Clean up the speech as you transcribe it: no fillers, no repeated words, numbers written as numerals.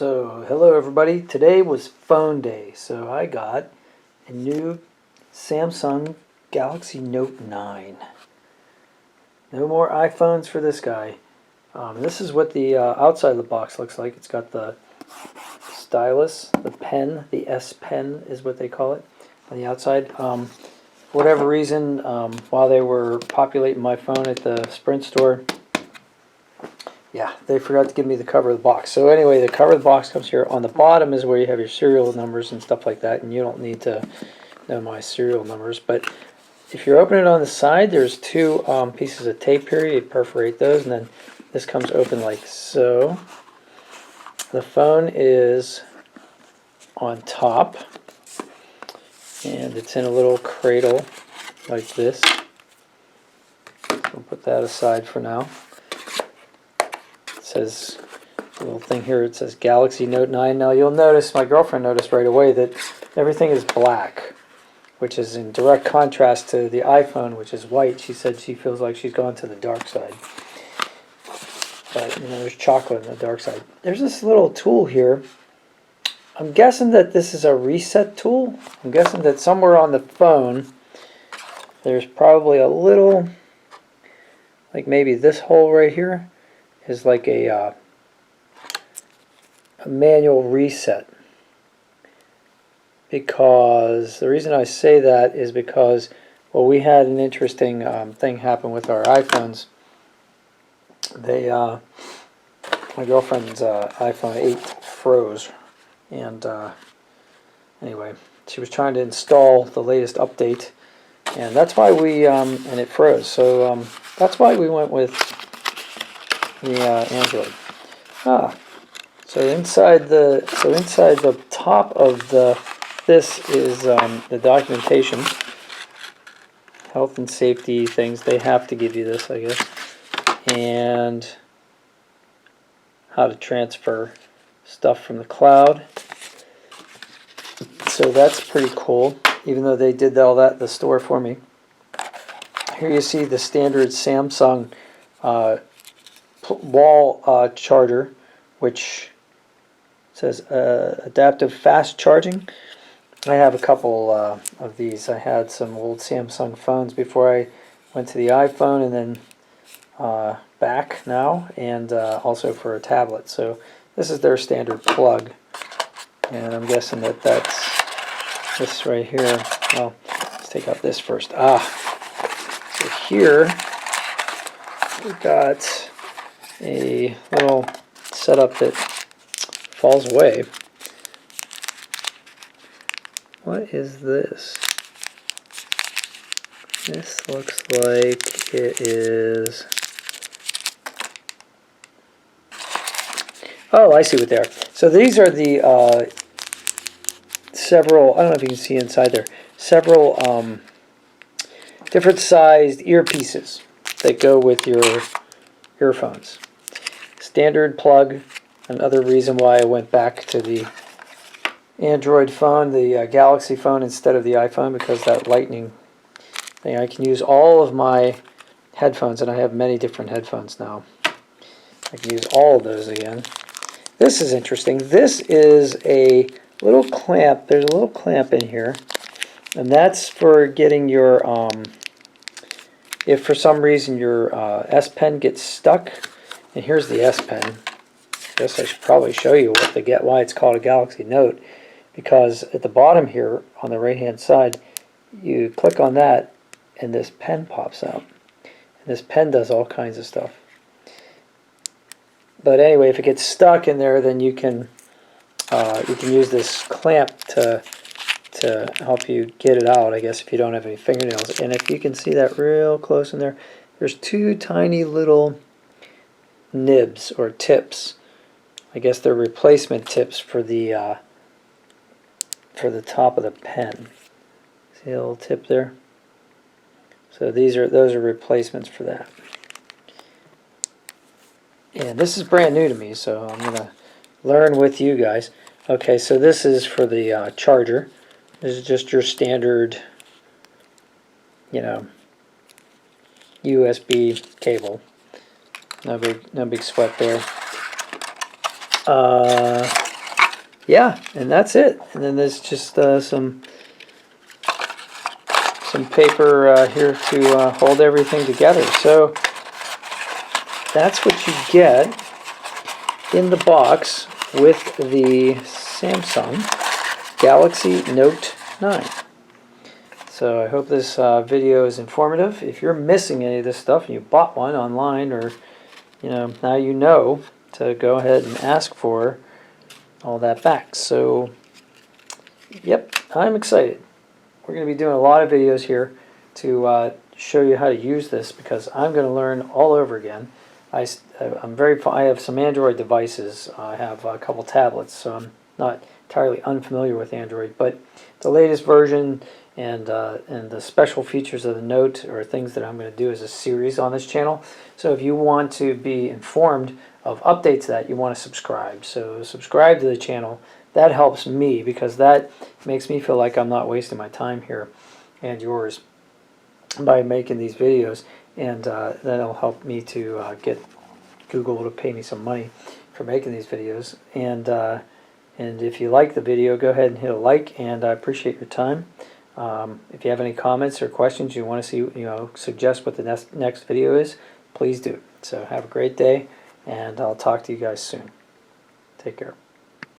So, hello everybody. Today was phone day, so I got a new Samsung Galaxy Note 9. No more iPhones for this guy. This is what the outside of the box looks like. It's got the stylus, the pen, the S Pen is what they call it on the outside. For whatever reason, while they were populating my phone at the Sprint store, yeah, they forgot to give me the cover of the box. So anyway, the cover of the box comes here. On the bottom is where you have your serial numbers and stuff like that, and you don't need to know my serial numbers. But if you're opening it on the side, there's two pieces of tape here. You perforate those, and then this comes open like so. The phone is on top, and it's in a little cradle like this. We'll put that aside for now. Says a little thing here, it says Galaxy Note 9. Now you'll notice, my girlfriend noticed right away, that everything is black, which is in direct contrast to the iPhone, which is white. She said she feels like she's gone to the dark side. But you know, there's chocolate in the dark side. There's this little tool here. I'm guessing that this is a reset tool. I'm guessing that somewhere on the phone there's probably a little, like maybe this hole right here is like a manual reset, because the reason I say that is because, well, we had an interesting thing happen with our iPhones. They my girlfriend's iPhone 8 froze, and anyway, she was trying to install the latest update, and that's why we and it froze. So that's why we went with the Android. So inside the top of this is the documentation, health and safety things. They have to give you this, I guess, and how to transfer stuff from the cloud. So that's pretty cool, even though they did all that in the store for me. Here you see the standard Samsung wall charger, which says adaptive fast charging. I have a couple of these. I had some old Samsung phones before I went to the iPhone, and then back now, and also for a tablet. So this is their standard plug, and I'm guessing that that's this right here. Well, let's take out this first. So here we got a little setup that falls away. What is this? This looks like it is... Oh, I see what they are. So these are the several, I don't know if you can see inside there, several different sized earpieces that go with your earphones. Standard plug. Another reason why I went back to the Android phone, the Galaxy phone, instead of the iPhone, because that lightning thing, I can use all of my headphones, and I have many different headphones now. I can use all of those again. This is interesting. This is a little clamp. There's a little clamp in here, and that's for getting your, if for some reason your S Pen gets stuck, and here's the S Pen. I guess I should probably show you why it's called a Galaxy Note, because at the bottom here on the right hand side, you click on that and this pen pops out, and this pen does all kinds of stuff. But anyway, if it gets stuck in there, then you can use this clamp to help you get it out, I guess, if you don't have any fingernails. And if you can see that real close in there, there's two tiny little nibs or tips. I guess they're replacement tips for the top of the pen. See a little tip there? So those are replacements for that. And this is brand new to me, so I'm gonna learn with you guys. Okay, so this is for the charger. This is just your standard, you know, USB cable. No big sweat there. yeah, and that's it. And then there's just some paper here to hold everything together. So that's what you get in the box with the Samsung Galaxy Note 9. So I hope this video is informative. If you're missing any of this stuff and you bought one online, or now you know to go ahead and ask for all that back. So yep, I'm excited. We're going to be doing a lot of videos here to show you how to use this, because I'm going to learn all over again. I have some Android devices. I have a couple tablets, so I'm not entirely unfamiliar with Android. But the latest version and the special features of the Note are things that I'm going to do as a series on this channel. So if you want to be informed of updates that, you want to subscribe. So subscribe to the channel. That helps me, because that makes me feel like I'm not wasting my time here and yours by making these videos, and that'll help me to get Google to pay me some money for making these videos. And if you like the video, go ahead and hit a like, and I appreciate your time. If you have any comments or questions you want to see, suggest what the next video is, please do. So have a great day, and I'll talk to you guys soon. Take care.